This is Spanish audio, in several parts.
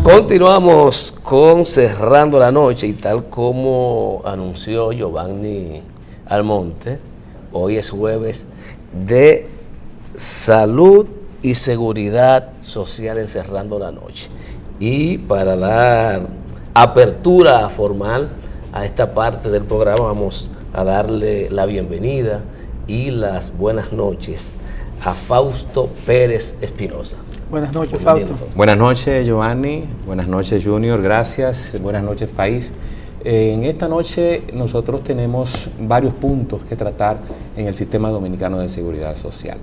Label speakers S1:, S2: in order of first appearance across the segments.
S1: Continuamos con Cerrando la Noche y tal como anunció Giovanni Almonte, hoy es jueves de salud y seguridad social en Cerrando la Noche. Y para dar apertura formal a esta parte del programa vamos a darle la bienvenida y las buenas noches a Fausto Pérez Espinosa.
S2: Buenas noches, Fausto.
S3: Buenas noches, Giovanni. Buenas noches, Junior. Gracias. Buenas noches, país. En esta noche nosotros tenemos varios puntos que tratar en el Sistema Dominicano de Seguridad Social.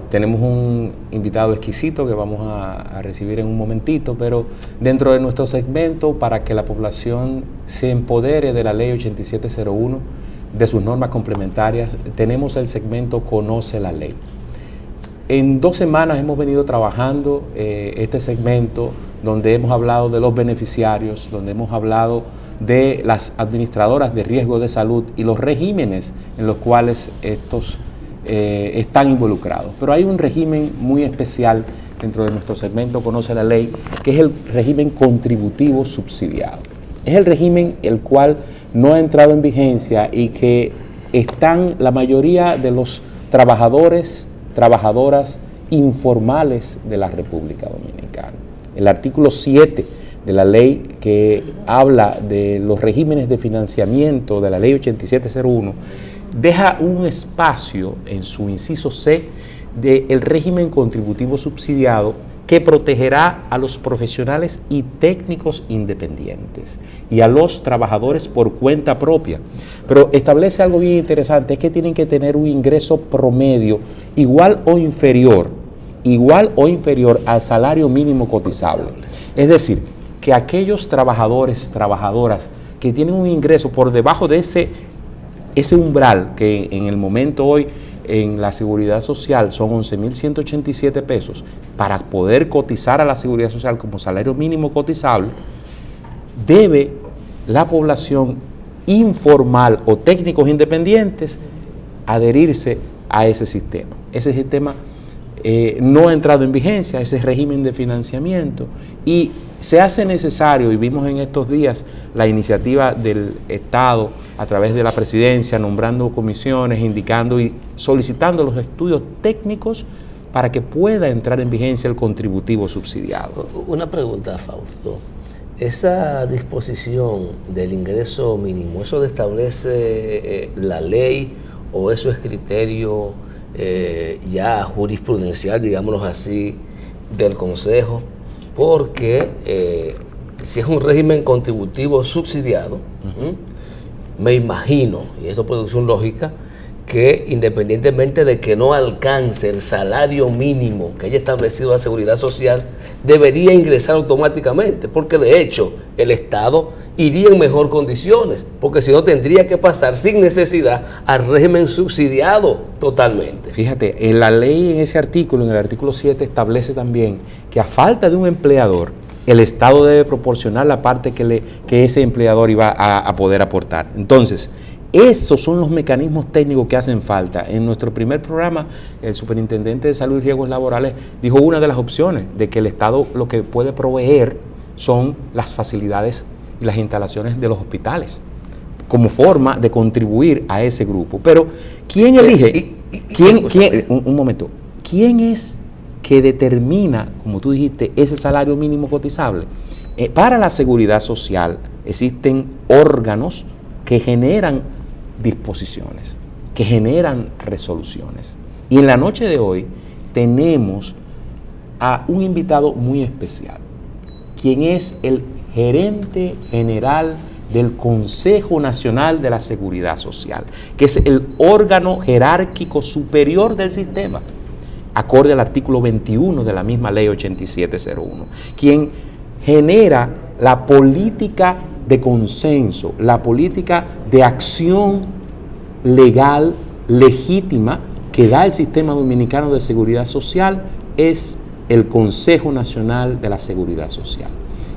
S3: Tenemos un invitado exquisito que vamos a recibir en un momentito, pero dentro de nuestro segmento, para que la población se empodere de la Ley 8701, de sus normas complementarias, tenemos el segmento Conoce la Ley. En 2 semanas hemos venido trabajando este segmento donde hemos hablado de los beneficiarios, donde hemos hablado de las administradoras de riesgo de salud y los regímenes en los cuales estos están involucrados. Pero hay un régimen muy especial dentro de nuestro segmento Conoce la Ley, que es el régimen contributivo subsidiado. Es el régimen el cual no ha entrado en vigencia y que están la mayoría de los trabajadoras informales de la República Dominicana. El artículo 7 de la ley que habla de los regímenes de financiamiento de la Ley 8701 deja un espacio en su inciso C del régimen contributivo subsidiado que protegerá a los profesionales y técnicos independientes y a los trabajadores por cuenta propia. Pero establece algo bien interesante, es que tienen que tener un ingreso promedio igual o inferior al salario mínimo cotizable. Es decir, que aquellos trabajadoras que tienen un ingreso por debajo de ese umbral, que en el momento hoy en la Seguridad Social son 11.187 pesos, para poder cotizar a la Seguridad Social como salario mínimo cotizable, debe la población informal o técnicos independientes adherirse a ese sistema. Ese sistema no ha entrado en vigencia, ese régimen de financiamiento, y se hace necesario, y vimos en estos días la iniciativa del Estado a través de la presidencia, nombrando comisiones, indicando y solicitando los estudios técnicos para que pueda entrar en vigencia el contributivo subsidiado.
S1: Una pregunta, Fausto. Esa disposición del ingreso mínimo, ¿eso establece la ley o eso es criterio ya jurisprudencial, digámoslo así, del Consejo? Porque si es un régimen contributivo subsidiado, me imagino, y esto produce una lógica, que independientemente de que no alcance el salario mínimo que haya establecido la Seguridad Social, debería ingresar automáticamente, porque de hecho el Estado iría en mejor condiciones, porque si no tendría que pasar sin necesidad al régimen subsidiado totalmente.
S3: Fíjate, en la ley, en ese artículo, en el artículo 7, establece también que a falta de un empleador, el Estado debe proporcionar la parte que ese empleador iba a poder aportar. Entonces, esos son los mecanismos técnicos que hacen falta. En nuestro primer programa, el superintendente de Salud y Riesgos Laborales dijo una de las opciones de que el Estado lo que puede proveer son las facilidades y las instalaciones de los hospitales como forma de contribuir a ese grupo. Pero, ¿quién elige? Un momento. ¿Quién es que determina, como tú dijiste, ese salario mínimo cotizable? Para la Seguridad Social existen órganos que generan disposiciones, que generan resoluciones. Y en la noche de hoy tenemos a un invitado muy especial, quien es el gerente general del Consejo Nacional de la Seguridad Social, que es el órgano jerárquico superior del sistema, acorde al artículo 21 de la misma Ley 8701, quien genera la política de consenso, la política de acción legal, legítima, que da el Sistema Dominicano de Seguridad Social, es el Consejo Nacional de la Seguridad Social.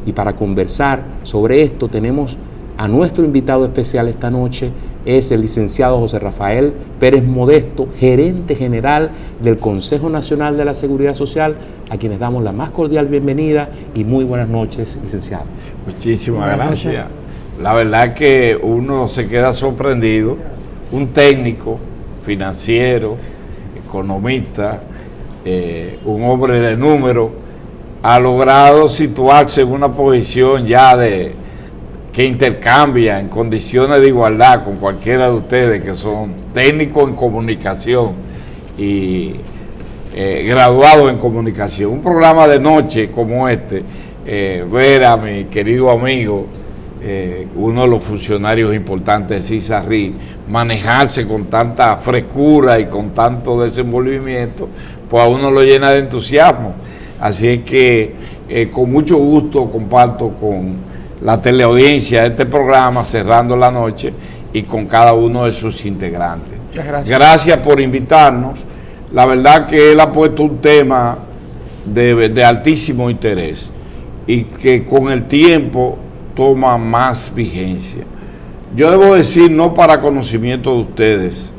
S3: Y para conversar sobre esto tenemos a nuestro invitado especial esta noche. Es el licenciado José Rafael Pérez Modesto, gerente general del Consejo Nacional de la Seguridad Social, a quienes damos la más cordial bienvenida y muy buenas noches, licenciado.
S2: Muchísimas gracias. La verdad que uno se queda sorprendido. Un técnico financiero, economista, un hombre de números, ha logrado situarse en una posición ya que intercambia en condiciones de igualdad con cualquiera de ustedes que son técnicos en comunicación y graduados en comunicación. Un programa de noche como este, ver a mi querido amigo, uno de los funcionarios importantes de CISARRI, manejarse con tanta frescura y con tanto desenvolvimiento, pues a uno lo llena de entusiasmo. Así es que con mucho gusto comparto con la teleaudiencia de este programa, cerrando la noche, y con cada uno de sus integrantes. Gracias por invitarnos. La verdad que él ha puesto un tema de altísimo interés y que con el tiempo toma más vigencia. Yo debo decir, no para conocimiento de ustedes,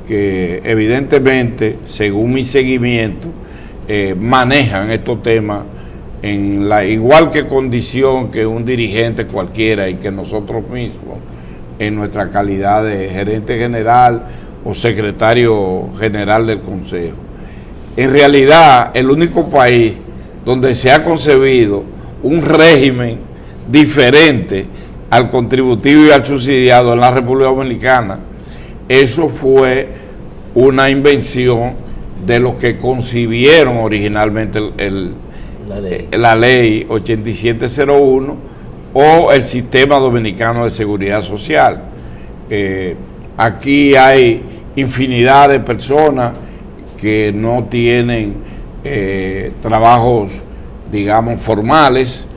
S2: que evidentemente, según mi seguimiento, manejan estos temas en la igual que condición que un dirigente cualquiera y que nosotros mismos, en nuestra calidad de gerente general o secretario general del Consejo. En realidad, el único país donde se ha concebido un régimen diferente al contributivo y al subsidiado en la República Dominicana, eso fue una invención de los que concibieron originalmente la ley 8701 o el Sistema Dominicano de Seguridad Social. Aquí hay infinidad de personas que no tienen trabajos, digamos, formales.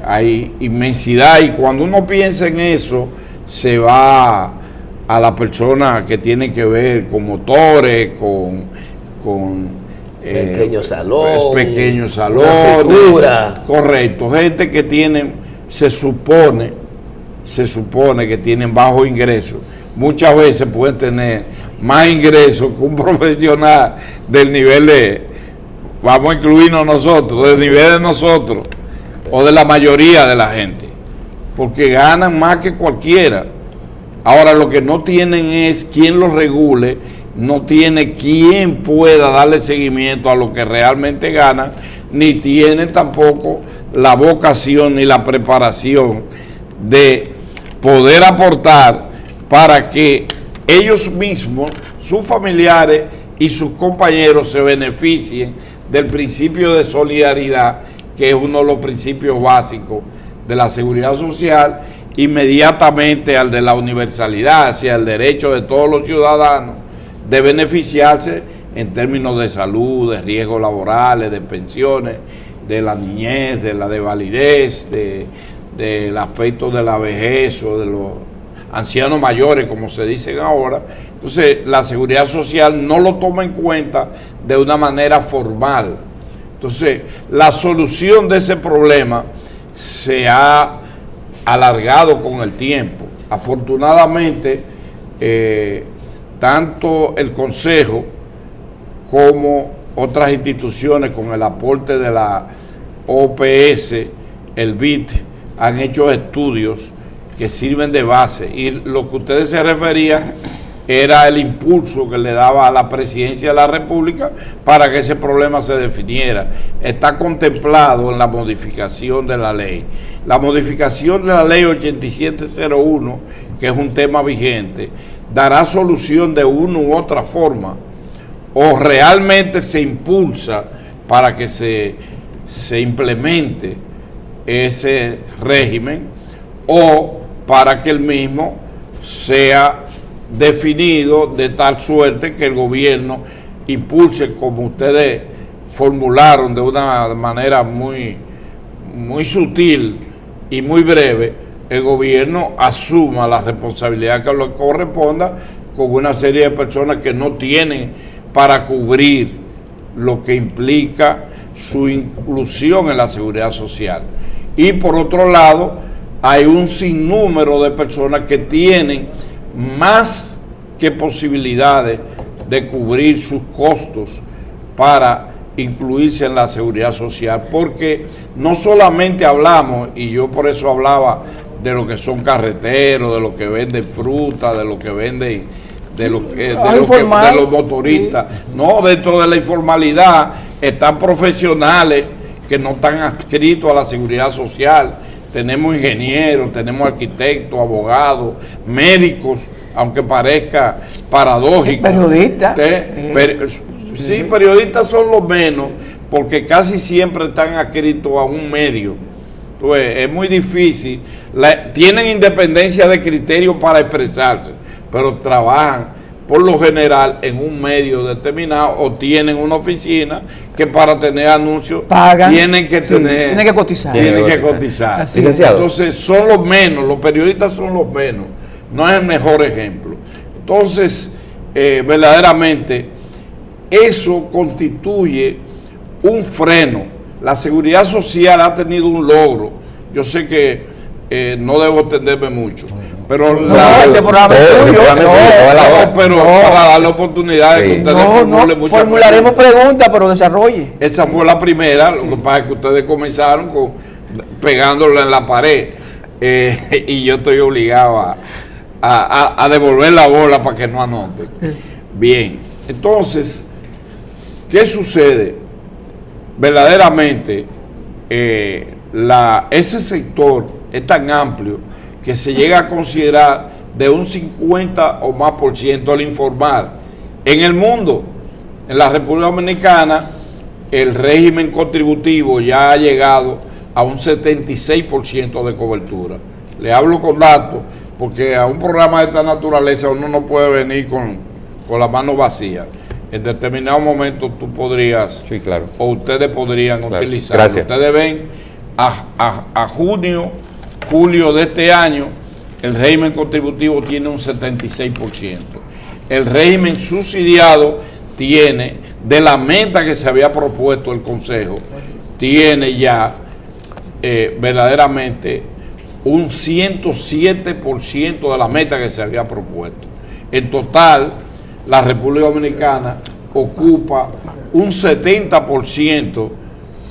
S2: Hay inmensidad, y cuando uno piensa en eso, se va a la persona que tiene que ver con motores, con
S1: pequeños salones,
S2: correcto, gente que tienen, se supone que tienen bajo ingreso. Muchas veces pueden tener más ingresos que un profesional del nivel de, vamos a incluirnos nosotros, del nivel de nosotros o de la mayoría de la gente, porque ganan más que cualquiera. Ahora, lo que no tienen es quien los regule, no tiene quien pueda darle seguimiento a lo que realmente ganan, ni tienen tampoco la vocación ni la preparación de poder aportar para que ellos mismos, sus familiares y sus compañeros se beneficien del principio de solidaridad, que es uno de los principios básicos de la seguridad social, inmediatamente al de la universalidad, hacia el derecho de todos los ciudadanos de beneficiarse en términos de salud, de riesgos laborales, de pensiones, de la niñez, de la de validez, del aspecto de la vejez o de los ancianos mayores, como se dicen ahora. Entonces, la seguridad social no lo toma en cuenta de una manera formal. Entonces, la solución de ese problema se ha alargado con el tiempo. Afortunadamente, tanto el Consejo como otras instituciones, con el aporte de la OPS, el BIT, han hecho estudios que sirven de base, y lo que ustedes se referían era el impulso que le daba a la Presidencia de la República para que ese problema se definiera. Está contemplado en la modificación de la ley. La modificación de la ley 8701, que es un tema vigente, dará solución de una u otra forma, o realmente se impulsa para que se implemente ese régimen, o para que el mismo sea definido de tal suerte que el gobierno impulse, como ustedes formularon de una manera muy sutil y muy breve, el gobierno asuma la responsabilidad que le corresponda con una serie de personas que no tienen para cubrir lo que implica su inclusión en la seguridad social. Y por otro lado, hay un sinnúmero de personas que tienen más que posibilidades de cubrir sus costos para incluirse en la seguridad social, porque no solamente hablamos, y yo por eso hablaba de lo que son carreteros, de lo que venden fruta, de lo que venden, de los motoristas. No, dentro de la informalidad están profesionales que no están adscritos a la seguridad social. Tenemos ingenieros, tenemos arquitectos, abogados, médicos, aunque parezca paradójico.
S4: Periodistas.
S2: Sí, periodistas son los menos, porque casi siempre están adscritos a un medio. Entonces, es muy difícil. Tienen independencia de criterio para expresarse, pero trabajan por lo general en un medio determinado o tienen una oficina que para tener anuncios
S4: pagan,
S2: tienen que cotizar. Tienen que cotizar. Entonces son los menos, los periodistas son los menos, no es el mejor ejemplo. Entonces, verdaderamente, eso constituye un freno. La seguridad social ha tenido un logro. Yo sé que no debo extenderme mucho, pero pero para darle oportunidad de que ustedes formulen muchas
S4: formularemos preguntas, pero desarrolle.
S2: Esa fue la primera. Lo que pasa es que ustedes comenzaron pegándolo en la pared, y yo estoy obligado a devolver la bola para que no anoten. Bien, entonces, ¿qué sucede? Verdaderamente, ese sector es tan amplio que se llega a considerar de un 50 o más por ciento al informal. En el mundo, en la República Dominicana, el régimen contributivo ya ha llegado a un 76% de cobertura. Le hablo con datos, porque a un programa de esta naturaleza uno no puede venir con la mano vacía. En determinado momento tú podrías,
S3: sí, claro,
S2: o ustedes podrían utilizar.
S3: Gracias.
S2: Ustedes ven a julio de este año, el régimen contributivo tiene un 76%. El régimen subsidiado tiene, de la meta que se había propuesto el Consejo, tiene ya verdaderamente un 107% de la meta que se había propuesto. En total, la República Dominicana ocupa un 70%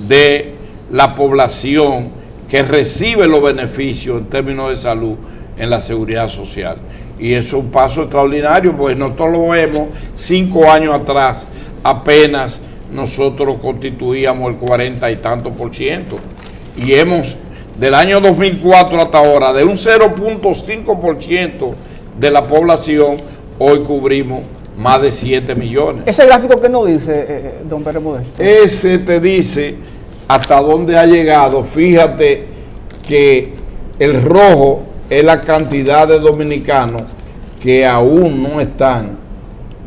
S2: de la población que recibe los beneficios en términos de salud en la seguridad social. Y eso es un paso extraordinario, porque nosotros lo vemos 5 años atrás, apenas nosotros constituíamos el 40 y tanto por ciento. Y hemos, del año 2004 hasta ahora, de un 0.5% de la población, hoy cubrimos más de 7 millones.
S4: ¿Ese gráfico qué nos dice, don Pérez Modesto?
S2: Ese te dice hasta dónde ha llegado. Fíjate que el rojo es la cantidad de dominicanos que aún no están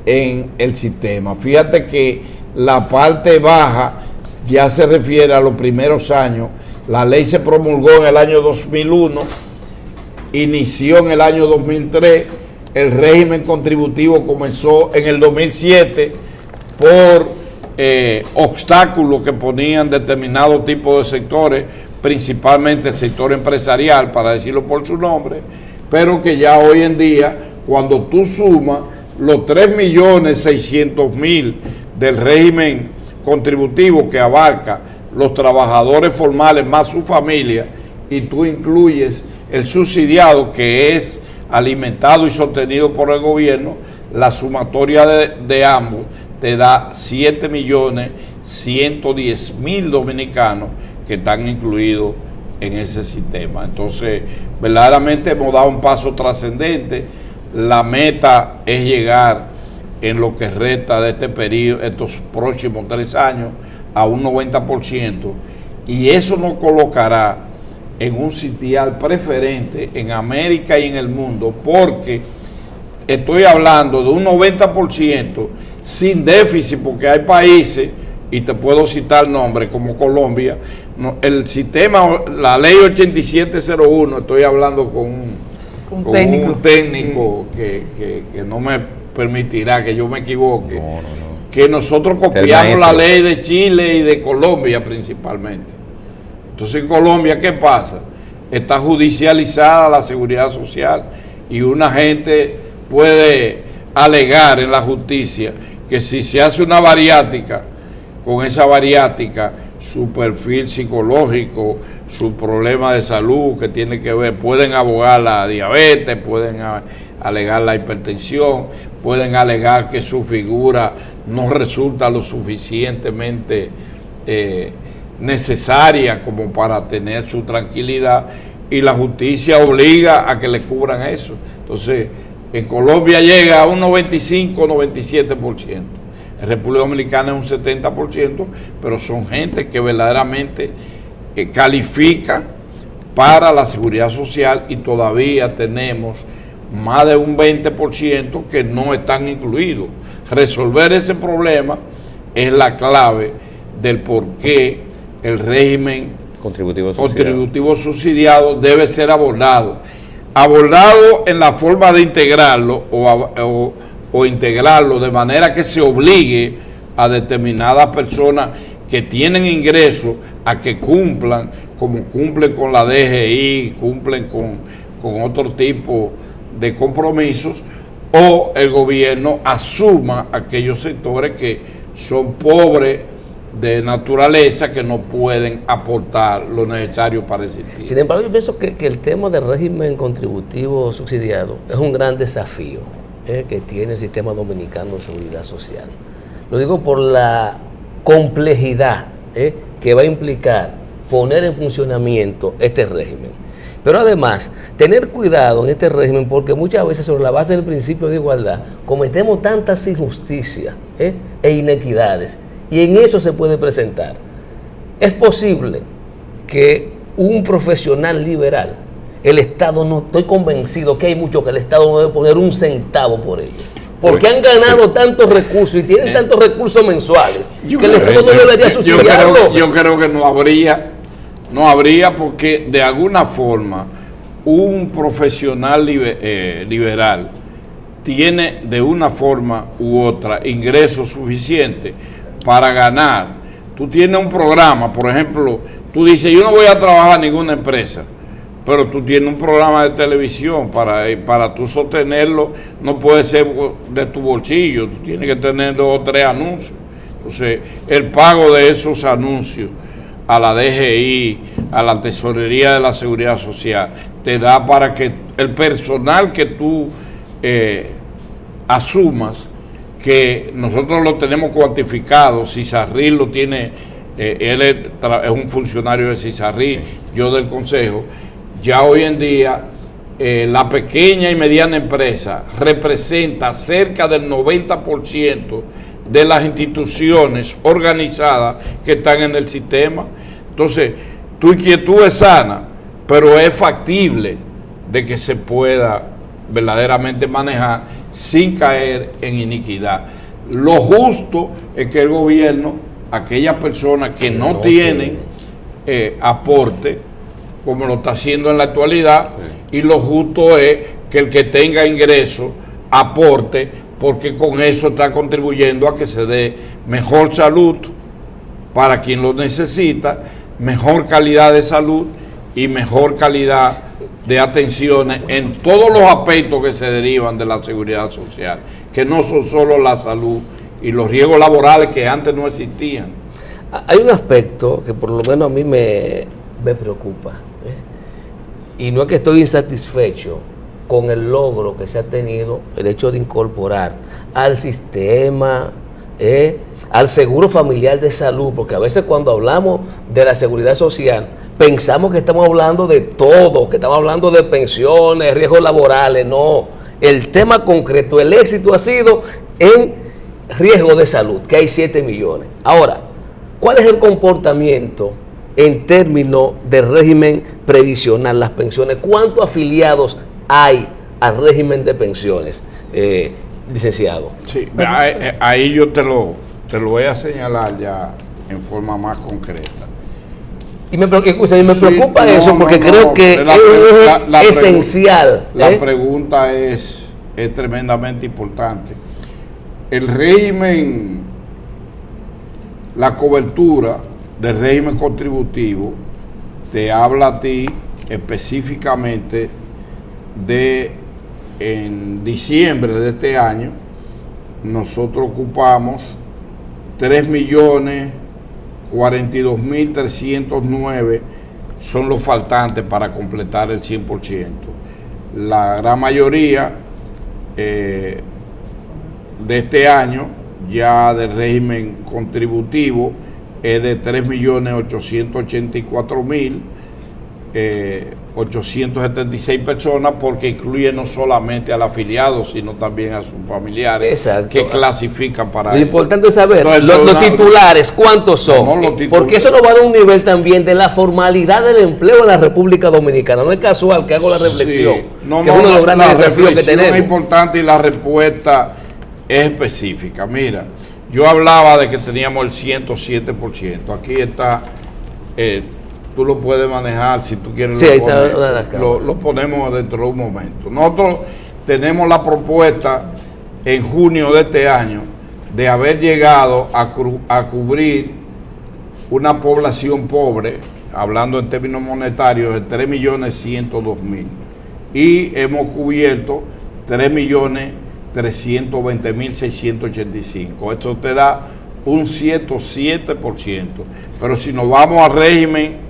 S2: en el sistema. Fíjate que la parte baja ya se refiere a los primeros años. La ley se promulgó en el año 2001, inició en el año 2003, el régimen contributivo comenzó en el 2007 por obstáculos que ponían determinados tipos de sectores, principalmente el sector empresarial, para decirlo por su nombre, pero que ya hoy en día, cuando tú sumas los 3.600.000 del régimen contributivo que abarca los trabajadores formales más su familia, y tú incluyes el subsidiado que es alimentado y sostenido por el gobierno, la sumatoria de ambos te da 7.110.000 dominicanos que están incluidos en ese sistema. Entonces, verdaderamente hemos dado un paso trascendente. La meta es llegar en lo que resta de este periodo, estos próximos 3 años, a un 90%, y eso nos colocará en un sitial preferente en América y en el mundo, porque estoy hablando de un 90% sin déficit, porque hay países, y te puedo citar nombres como Colombia, el sistema, la ley 8701, estoy hablando con un técnico que no me permitirá que yo me equivoque, que nosotros copiamos la ley de Chile y de Colombia principalmente. Entonces en Colombia, ¿qué pasa? está judicializada la seguridad social y una gente puede alegar en la justicia que si se hace una bariátrica, con esa bariátrica su perfil psicológico, su problema de salud que tiene que ver, pueden abogar la diabetes, pueden alegar la hipertensión, pueden alegar que su figura no resulta lo suficientemente necesaria como para tener su tranquilidad, y la justicia obliga a que le cubran eso. Entonces, en Colombia llega a un 95-97%. En República Dominicana es un 70%, pero son gente que verdaderamente califica para la seguridad social, y todavía tenemos más de un 20% que no están incluidos. Resolver ese problema es la clave del por qué el régimen contributivo subsidiado debe ser abordado en la forma de integrarlo o integrarlo de manera que se obligue a determinadas personas que tienen ingresos a que cumplan, como cumplen con la DGI, cumplen con otro tipo de compromisos, o el gobierno asuma aquellos sectores que son pobres de naturaleza, que no pueden aportar lo necesario para existir.
S1: Sin embargo, yo pienso que el tema del régimen contributivo subsidiado es un gran desafío que tiene el sistema dominicano de seguridad social. Lo digo por la complejidad que va a implicar poner en funcionamiento este régimen. Pero además, tener cuidado en este régimen, porque muchas veces sobre la base del principio de igualdad cometemos tantas injusticias e inequidades, y en eso se puede presentar. Es posible que un profesional liberal, el Estado no, estoy convencido que hay mucho que el Estado no debe poner un centavo por ellos, porque han ganado tantos recursos y tienen tantos recursos mensuales que el Estado no debería subsidiarlo.
S2: Yo creo que no habría, porque de alguna forma un profesional liberal tiene de una forma u otra ingresos suficientes para ganar. Tú tienes un programa, por ejemplo, tú dices, yo no voy a trabajar en ninguna empresa, pero tú tienes un programa de televisión, para tú sostenerlo no puede ser de tu bolsillo, tú tienes que tener 2 o 3 anuncios. Entonces, el pago de esos anuncios a la DGI, a la Tesorería de la Seguridad Social, te da para que el personal que tú asumas, que nosotros lo tenemos cuantificado, Cisarril lo tiene, él es un funcionario de Cisarril, yo del Consejo. Ya hoy en día la pequeña y mediana empresa representa cerca del 90% de las instituciones organizadas que están en el sistema. Entonces, tu inquietud es sana, pero es factible de que se pueda verdaderamente manejar sin caer en iniquidad. Lo justo es que el gobierno, aquellas personas que no tienen aporte, como lo está haciendo en la actualidad, y lo justo es que el que tenga ingreso aporte, porque con eso está contribuyendo a que se dé mejor salud para quien lo necesita, mejor calidad de salud y mejor calidad de atenciones en todos los aspectos que se derivan de la seguridad social, que no son solo la salud y los riesgos laborales que antes no existían.
S1: Hay un aspecto que por lo menos a mí me preocupa, y no es que estoy insatisfecho con el logro que se ha tenido, el hecho de incorporar al sistema, al seguro familiar de salud, porque a veces cuando hablamos de la seguridad social pensamos que estamos hablando de todo, que estamos hablando de pensiones, riesgos laborales. No, el tema concreto, el éxito ha sido en riesgo de salud, que hay 7 millones. Ahora, ¿cuál es el comportamiento en términos de régimen previsional, las pensiones? ¿Cuántos afiliados hay al régimen de pensiones, licenciado?
S2: Sí, ahí yo te lo voy a señalar ya en forma más concreta.
S1: Y me preocupa eso, porque creo que es esencial.
S2: La pregunta es tremendamente importante. El régimen, la cobertura del régimen contributivo te habla a ti específicamente en diciembre de este año, nosotros ocupamos 3.042.309 son los faltantes para completar el 100%. La gran mayoría de este año, ya del régimen contributivo, es de 3.884.876 personas, porque incluye no solamente al afiliado, sino también a sus familiares.
S1: Exacto.
S2: Que clasifican para
S1: Lo
S2: eso.
S1: importante es saber
S2: Entonces,
S1: los titulares, ¿cuántos son?
S2: No, los titulares.
S1: Porque eso nos va a dar un nivel también de la formalidad del empleo en la República Dominicana. No es casual que hago la reflexión.
S2: Sí. No,
S1: que es uno de los grandes desafíos que tenemos.
S2: Es importante y la respuesta es específica. Mira, yo hablaba de que teníamos el 107%. Aquí está, tú lo puedes manejar si tú quieres.
S1: Sí, ahí está una de las cámaras.
S2: Lo ponemos dentro de un momento. Nosotros tenemos la propuesta en junio de este año de haber llegado a cubrir una población pobre, hablando en términos monetarios, de 3.102.000. Y hemos cubierto 3.320.685. Esto te da un 107%. Pero si nos vamos al régimen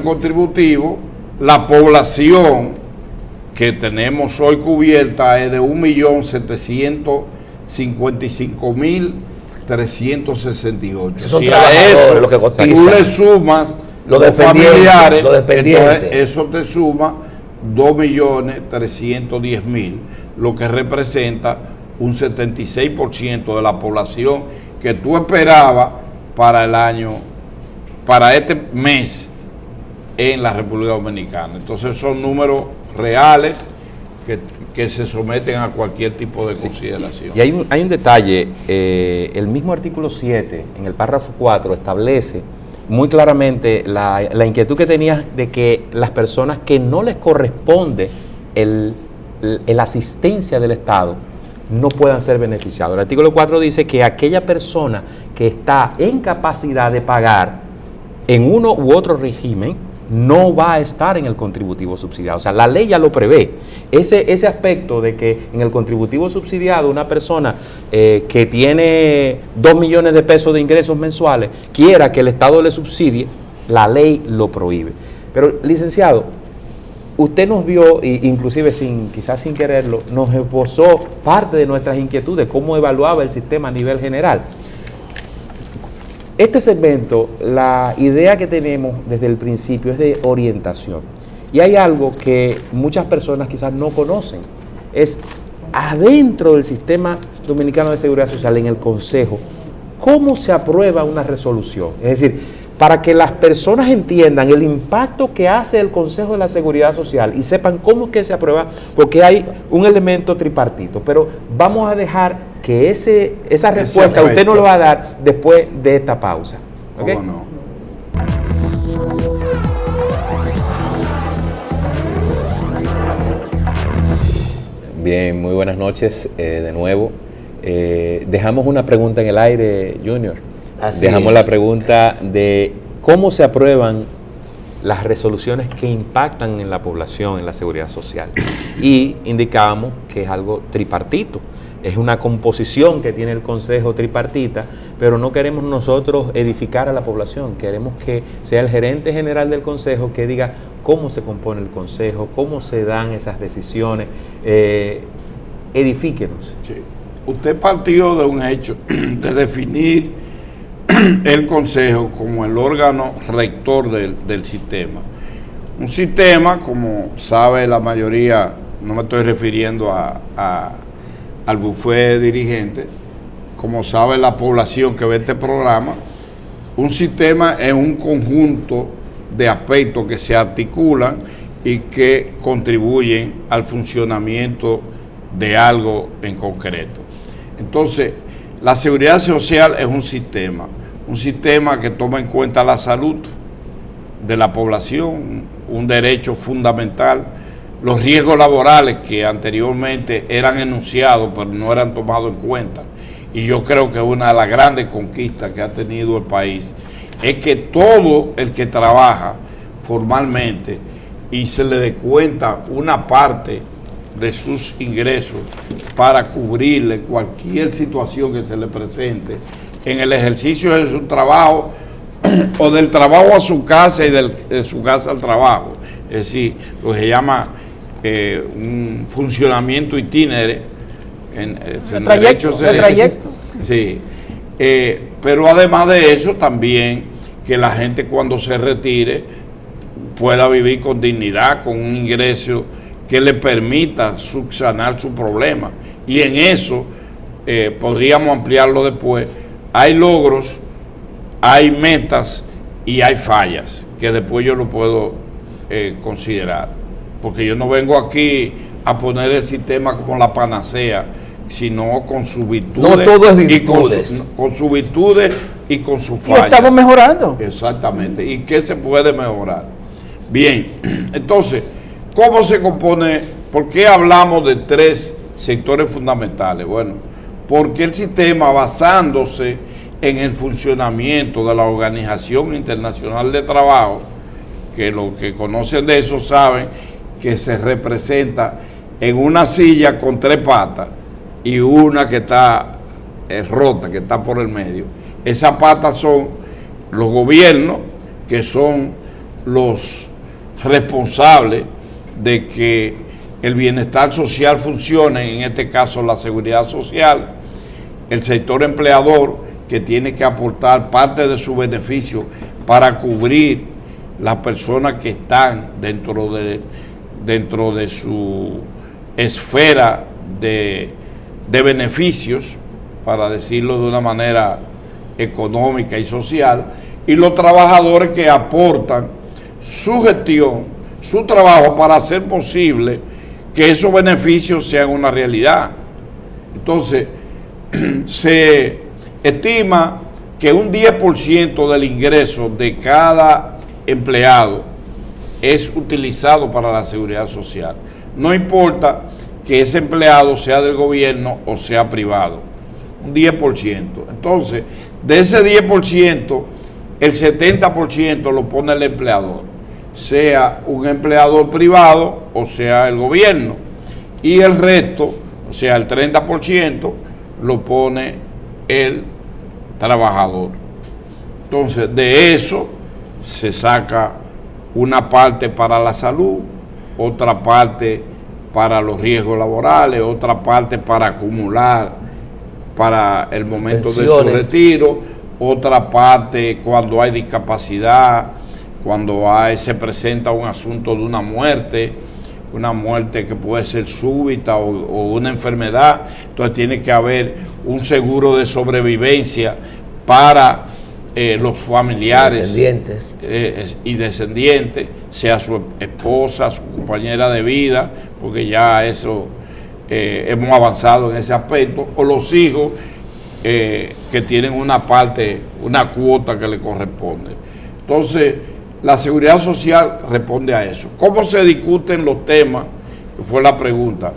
S2: contributivo, la población que tenemos hoy cubierta es de 1.755.368.
S1: Son
S2: Si
S1: trabajadores
S2: a eso
S1: los que cotizan.
S2: tú le sumas
S1: Los
S2: los familiares,
S1: dependientes.
S2: entonces eso te suma 2.310.000, lo que representa un 76% de la población que tú esperabas para el año, para este mes en la República Dominicana. Entonces son números reales que se someten a cualquier tipo de consideración.
S3: Y hay un detalle, el mismo artículo 7, en el párrafo 4, establece muy claramente la inquietud que tenías de que las personas que no les corresponde la asistencia del Estado no puedan ser beneficiados. El artículo 4 dice que aquella persona que está en capacidad de pagar en uno u otro régimen no va a estar en el contributivo subsidiado. O sea, la ley ya lo prevé. Ese aspecto de que en el contributivo subsidiado una persona que tiene 2 millones de pesos de ingresos mensuales quiera que el Estado le subsidie, la ley lo prohíbe. Pero, licenciado, usted nos dio, inclusive quizás sin quererlo, nos esbozó parte de nuestras inquietudes, cómo evaluaba el sistema a nivel general. Este segmento, la idea que tenemos desde el principio es de orientación. Y hay algo que muchas personas quizás no conocen, es adentro del sistema dominicano de seguridad social, en el Consejo, cómo se aprueba una resolución. Es decir, para que las personas entiendan el impacto que hace el Consejo de la Seguridad Social y sepan cómo es que se aprueba, porque hay un elemento tripartito. Pero vamos a dejar que esa respuesta usted nos lo va a dar después de esta pausa. ¿Okay?
S2: ¿Cómo no?
S3: Bien, muy buenas noches de nuevo. Dejamos una pregunta en el aire, Junior. Dejamos la pregunta de cómo se aprueban las resoluciones que impactan en la población, en la seguridad social. Y indicábamos que es algo tripartito. Es una composición que tiene el Consejo tripartita, pero no queremos nosotros edificar a la población. Queremos que sea el gerente general del Consejo que diga cómo se compone el Consejo, cómo se dan esas decisiones. Edifíquenos.
S2: Sí. Usted partió de un hecho de definir el Consejo como el órgano rector del sistema. Un sistema, como sabe la mayoría, no me estoy refiriendo al bufete de dirigentes, como sabe la población que ve este programa, un sistema es un conjunto de aspectos que se articulan y que contribuyen al funcionamiento de algo en concreto. Entonces, la seguridad social es un sistema que toma en cuenta la salud de la población, un derecho fundamental, los riesgos laborales que anteriormente eran enunciados pero no eran tomados en cuenta. Y yo creo que una de las grandes conquistas que ha tenido el país es que todo el que trabaja formalmente y se le descuenta una parte de sus ingresos para cubrirle cualquier situación que se le presente en el ejercicio de su trabajo o del trabajo a su casa y de su casa al trabajo. Es decir, lo que se llama un funcionamiento itinere en
S4: trayecto.
S2: Sí. Pero además de eso también que la gente cuando se retire pueda vivir con dignidad, con un ingreso que le permita subsanar su problema. Y en eso podríamos ampliarlo después. Hay logros, hay metas y hay fallas, que después yo lo puedo considerar. Porque yo no vengo aquí a poner el sistema como la panacea, sino con sus virtudes.
S1: No todo es
S2: virtudes. Con sus virtudes y con sus fallas.
S4: Y estamos mejorando.
S2: Exactamente. ¿Y qué se puede mejorar? Bien, entonces, ¿cómo se compone? ¿Por qué hablamos de 3 sectores fundamentales? Bueno, porque el sistema, basándose en el funcionamiento de la Organización Internacional de Trabajo, que los que conocen de eso saben que se representa en una silla con 3 patas y una que está rota, que está por el medio. Esas patas son los gobiernos, que son los responsables de que el bienestar social funcione, en este caso la seguridad social, el sector empleador, que tiene que aportar parte de su beneficio para cubrir las personas que están dentro de su esfera de beneficios, para decirlo de una manera económica y social, y los trabajadores que aportan su gestión, su trabajo para hacer posible que esos beneficios sean una realidad. Entonces, se estima que un 10% del ingreso de cada empleado es utilizado para la seguridad social. No importa que ese empleado sea del gobierno o sea privado, un 10%. Entonces, de ese 10%, el 70% lo pone el empleador, sea un empleador privado o sea el gobierno, y el resto, o sea el 30%, lo pone el trabajador. Entonces, de eso se saca una parte para la salud, otra parte para los riesgos laborales, otra parte para acumular para el momento pensiones, de su retiro, otra parte cuando hay discapacidad, cuando se presenta un asunto de una muerte que puede ser súbita o una enfermedad. Entonces tiene que haber un seguro de sobrevivencia para los familiares y descendientes, sea su esposa, su compañera de vida, porque ya eso hemos avanzado en ese aspecto, o los hijos que tienen una parte, una cuota que le corresponde. Entonces, la seguridad social responde a eso. ¿Cómo se discuten los temas? Que fue la pregunta.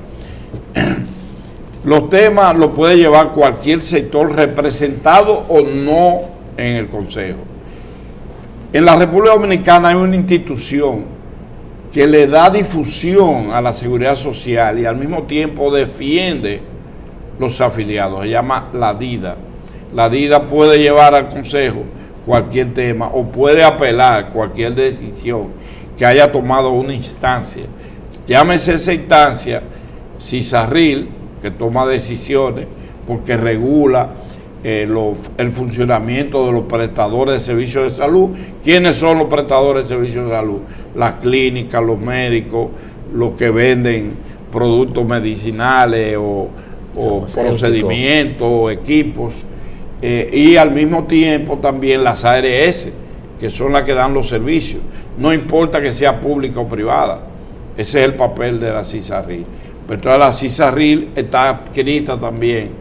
S2: Los temas los puede llevar cualquier sector representado o no en el Consejo. En la República Dominicana hay una institución que le da difusión a la seguridad social y al mismo tiempo defiende los afiliados. Se llama la DIDA. La DIDA puede llevar al Consejo cualquier tema o puede apelar cualquier decisión que haya tomado una instancia. Llámese esa instancia CISARRIL, que toma decisiones porque regula el funcionamiento de los prestadores de servicios de salud. ¿Quiénes son los prestadores de servicios de salud? Las clínicas, los médicos, los que venden productos medicinales o procedimientos o equipos, y al mismo tiempo también las ARS, que son las que dan los servicios, no importa que sea pública o privada. Ese es el papel de la CISARRIL. Pero toda la CISARRIL está adscrita también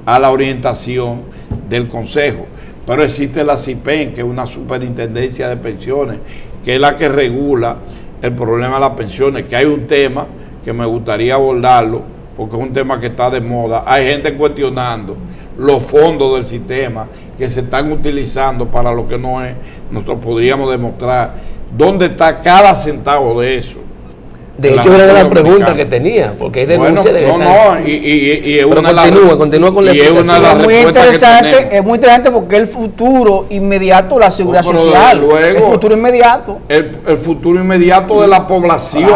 S2: a la orientación del Consejo. Pero existe la CIPEN, que es una superintendencia de pensiones, que es la que regula el problema de las pensiones, que hay un tema que me gustaría abordarlo, porque es un tema que está de moda. Hay gente cuestionando los fondos del sistema que se están utilizando para lo que no es. Nosotros podríamos demostrar ¿dónde está cada centavo de eso?
S1: De hecho, era de la pregunta que tenía, porque hay denuncia de que
S2: y es
S1: pero
S2: una
S1: continúa con la
S2: explicación.
S4: Es muy interesante, es muy interesante porque el futuro inmediato de la seguridad social,
S2: luego,
S4: el futuro inmediato.
S2: El futuro inmediato de la población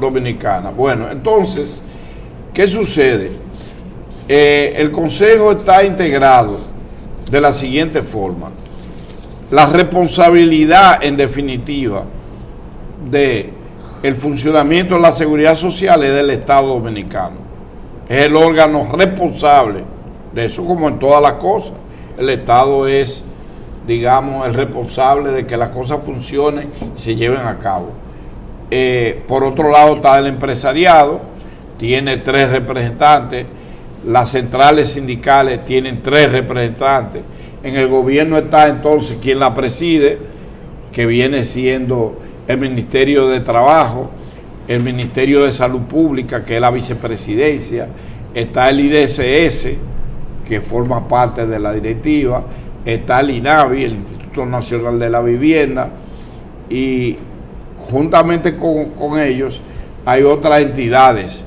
S2: dominicana. Bueno, entonces, ¿qué sucede? El Consejo está integrado de la siguiente forma. La responsabilidad, en definitiva, de el funcionamiento de la seguridad social es del Estado Dominicano. Es el órgano responsable de eso, como en todas las cosas. El Estado es, digamos, el responsable de que las cosas funcionen y se lleven a cabo. Por otro lado está el empresariado, tiene 3 representantes. Las centrales sindicales tienen 3 representantes. En el gobierno está entonces quien la preside, que viene siendo el Ministerio de Trabajo, el Ministerio de Salud Pública, que es la vicepresidencia, está el IDSS, que forma parte de la directiva, está el INAVI, el Instituto Nacional de la Vivienda, y juntamente con ellos hay otras entidades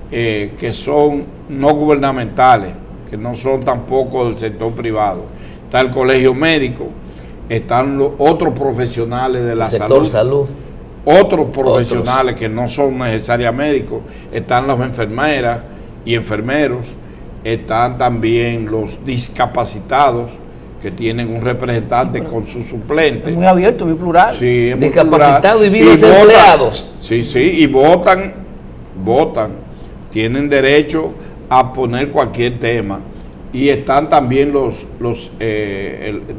S2: que son no gubernamentales, que no son tampoco del sector privado. Está el Colegio Médico, están los otros profesionales de la salud, otros profesionales que no son necesariamente médicos, están las enfermeras y enfermeros, están también los discapacitados, que tienen un representante con su suplente.
S4: Es muy abierto, muy plural.
S2: Sí, es muy
S1: discapacitados
S2: plural.
S1: y vidas empleados.
S2: Sí, y votan, tienen derecho a poner cualquier tema. Y están también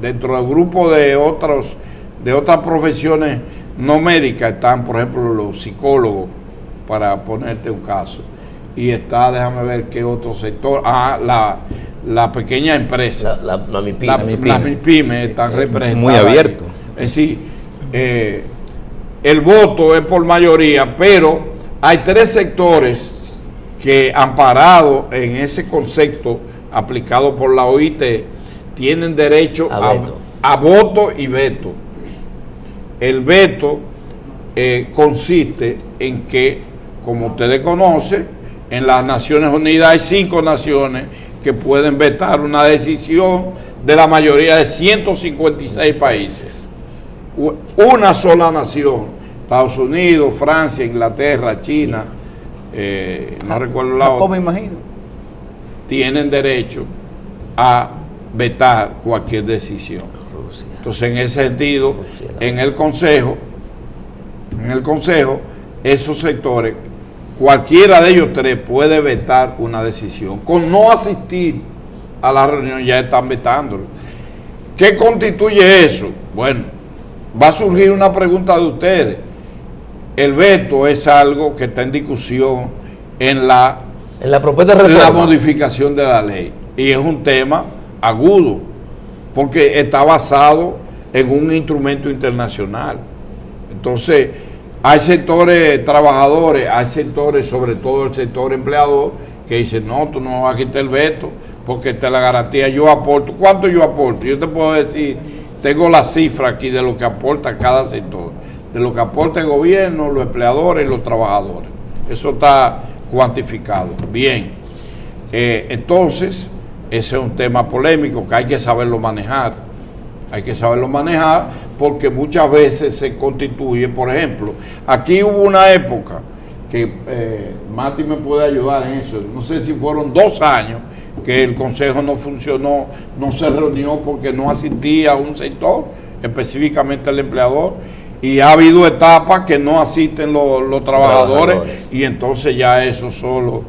S2: dentro del grupo de otras profesiones no médicas, están por ejemplo los psicólogos, para ponerte un caso. Y está, déjame ver qué otro sector, la pequeña empresa,
S1: La MIPYME.
S2: Las MIPYME están representadas.
S3: Muy abierto.
S2: Es decir, el voto es por mayoría, pero hay 3 sectores que, amparados en ese concepto aplicado por la OIT, tienen derecho a voto y veto. El veto consiste en que, como ustedes conocen, en las Naciones Unidas hay 5 naciones que pueden vetar una decisión de la mayoría de 156 países. Una sola nación, Estados Unidos, Francia, Inglaterra, China, no recuerdo la otra,
S4: me imagino,
S2: tienen derecho a vetar cualquier decisión. Entonces, en ese sentido, en el Consejo, esos sectores, cualquiera de ellos 3 puede vetar una decisión. Con no asistir a la reunión ya están vetándolo. ¿Qué constituye eso? Bueno, va a surgir una pregunta de ustedes. El veto es algo que está en discusión en la
S1: propuesta de reforma,
S2: la modificación de la ley. Y es un tema agudo, porque está basado en un instrumento internacional. Entonces, hay sectores trabajadores, hay sectores, sobre todo el sector empleador, que dicen, no, tú no vas a quitar el veto, porque esta es la garantía, yo aporto. ¿Cuánto yo aporto? Yo te puedo decir, tengo la cifra aquí de lo que aporta cada sector, de lo que aporta el gobierno, los empleadores y los trabajadores. Eso está cuantificado. Bien, entonces, ese es un tema polémico que hay que saberlo manejar. Hay que saberlo manejar porque muchas veces se constituye, por ejemplo, aquí hubo una época que Mati me puede ayudar en eso, no sé si fueron 2 años que el Consejo no funcionó, no se reunió porque no asistía a un sector, específicamente el empleador, y ha habido etapas que no asisten los trabajadores, y entonces ya eso solo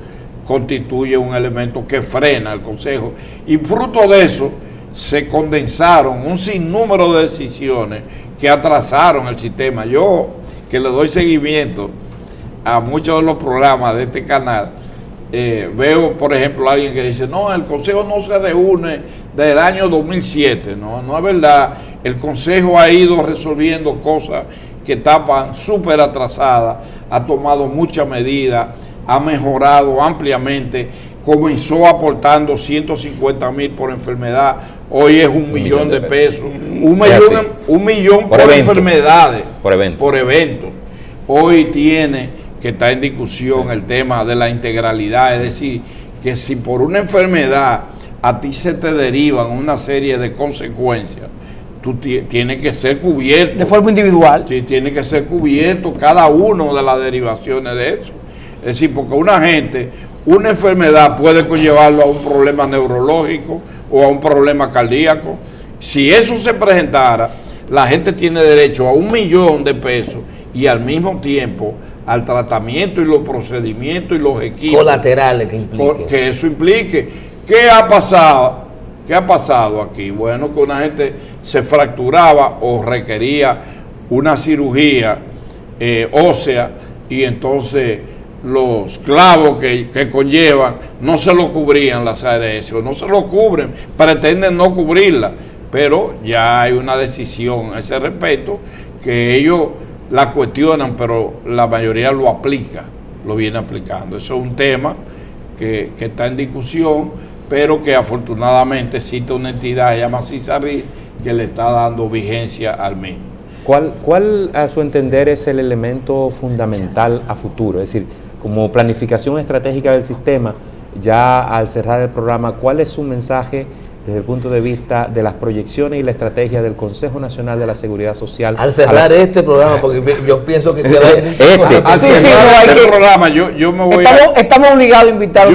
S2: constituye un elemento que frena al Consejo, y fruto de eso se condensaron un sinnúmero de decisiones que atrasaron el sistema. Yo, que le doy seguimiento a muchos de los programas de este canal, veo, por ejemplo, a alguien que dice, no, el Consejo no se reúne desde el año 2007. No es verdad. El Consejo ha ido resolviendo cosas que estaban súper atrasadas, ha tomado muchas medidas, ha mejorado ampliamente comenzó aportando 150,000 por enfermedad, hoy es 1,000,000 de pesos, un millón por enfermedades, por eventos. Hoy tiene que estar en discusión el tema de la integralidad, es decir, que si por una enfermedad a ti se te derivan una serie de consecuencias, tú tienes que ser cubierto.
S4: De forma individual.
S2: Sí, tiene que ser cubierto cada uno de las derivaciones de eso. Es decir, porque una enfermedad puede conllevarlo a un problema neurológico o a un problema cardíaco. Si eso se presentara, la gente tiene derecho a 1,000,000 de pesos y al mismo tiempo al tratamiento y los procedimientos y los equipos
S1: colaterales que implique.
S2: Que eso implique. ¿Qué ha pasado? ¿Qué ha pasado aquí? Bueno, que una gente se fracturaba o requería una cirugía ósea y entonces los clavos que conllevan no se lo cubrían las ARS o no se lo cubren, pretenden no cubrirla, pero ya hay una decisión a ese respecto que ellos la cuestionan, pero la mayoría lo aplica, lo viene aplicando. Eso es un tema que está en discusión, pero que afortunadamente existe una entidad que se llama CISARRIL que le está dando vigencia al mismo.
S3: ¿Cuál a su entender es el elemento fundamental a futuro? Es decir, como planificación estratégica del sistema, ya al cerrar el programa, ¿cuál es su mensaje desde el punto de vista de las proyecciones y la estrategia del Consejo Nacional de la Seguridad Social?
S1: Al cerrar este programa, porque yo pienso que
S2: al cerrar este programa, yo me voy
S4: estamos obligados a invitar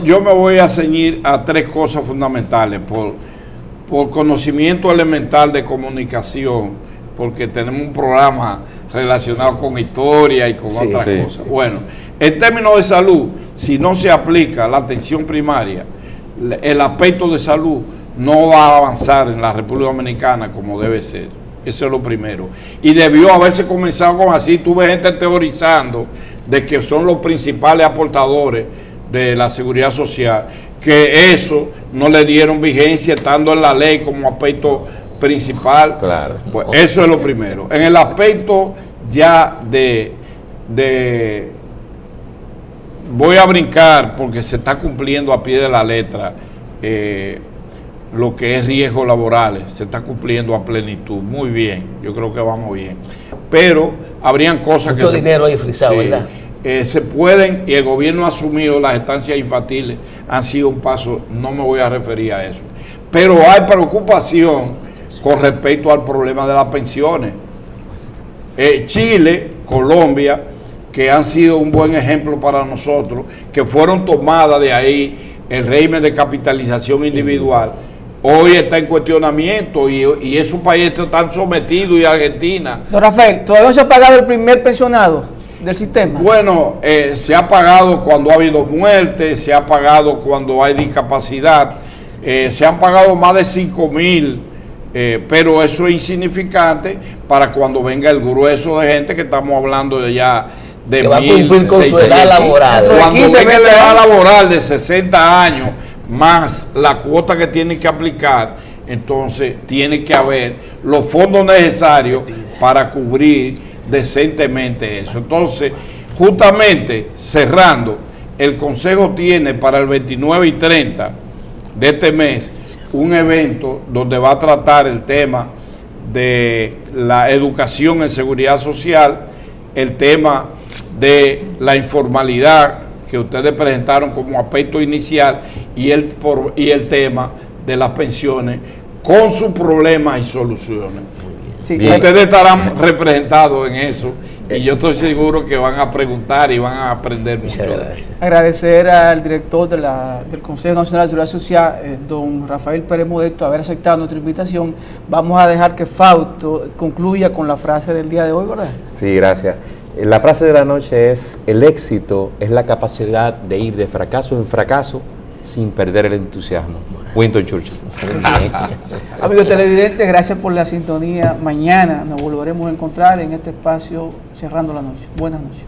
S2: yo me voy a ceñir a 3 cosas fundamentales por conocimiento elemental de comunicación, porque tenemos un programa relacionado con historia y con otras cosas. Bueno, en términos de salud, si no se aplica la atención primaria, el aspecto de salud no va a avanzar en la República Dominicana como debe ser. Eso es lo primero. Y debió haberse comenzado con así. Tuve gente teorizando de que son los principales aportadores de la seguridad social, que eso no le dieron vigencia estando en la ley como aspecto principal.
S3: Claro.
S2: Pues eso es lo primero. En el aspecto ya voy a brincar porque se está cumpliendo a pie de la letra lo que es riesgos laborales, se está cumpliendo a plenitud, muy bien, yo creo que vamos bien, pero habrían cosas
S1: mucho dinero ahí frisado, ¿verdad?
S2: Se pueden, y el gobierno ha asumido las estancias infantiles, han sido un paso, no me voy a referir a eso, pero hay preocupación con respecto al problema de las pensiones. Chile, Colombia, que han sido un buen ejemplo para nosotros, que fueron tomadas de ahí el régimen de capitalización individual, hoy está en cuestionamiento y esos países están sometidos, y Argentina.
S4: Don Rafael, ¿todavía no se ha pagado el primer pensionado del sistema?
S2: Bueno, se ha pagado cuando ha habido muerte, se ha pagado cuando hay discapacidad, se han pagado más de 5,000, pero eso es insignificante para cuando venga el grueso de gente que estamos hablando de ya de
S1: que va a cumplir con su edad laboral.
S2: Cuando venga la edad laboral de 60 años, más la cuota que tiene que aplicar, entonces tiene que haber los fondos necesarios para cubrir decentemente eso. Entonces, justamente cerrando, el Consejo tiene para el 29 y 30 de este mes un evento donde va a tratar el tema de la educación en seguridad social, el tema de la informalidad que ustedes presentaron como aspecto inicial y el tema de las pensiones con sus problemas y soluciones. Sí, ustedes estarán representados en eso y yo estoy seguro que van a preguntar y van a aprender mucho.
S4: Agradecer al director del Consejo Nacional de Seguridad Social, don Rafael Pérez Modesto, haber aceptado nuestra invitación. Vamos a dejar que Fausto concluya con la frase del día de hoy, ¿verdad?
S3: Sí, gracias. La frase de la noche es: el éxito es la capacidad de ir de fracaso en fracaso sin perder el entusiasmo. Winston Churchill.
S4: Amigos televidentes, gracias por la sintonía. Mañana nos volveremos a encontrar en este espacio cerrando la noche. Buenas noches.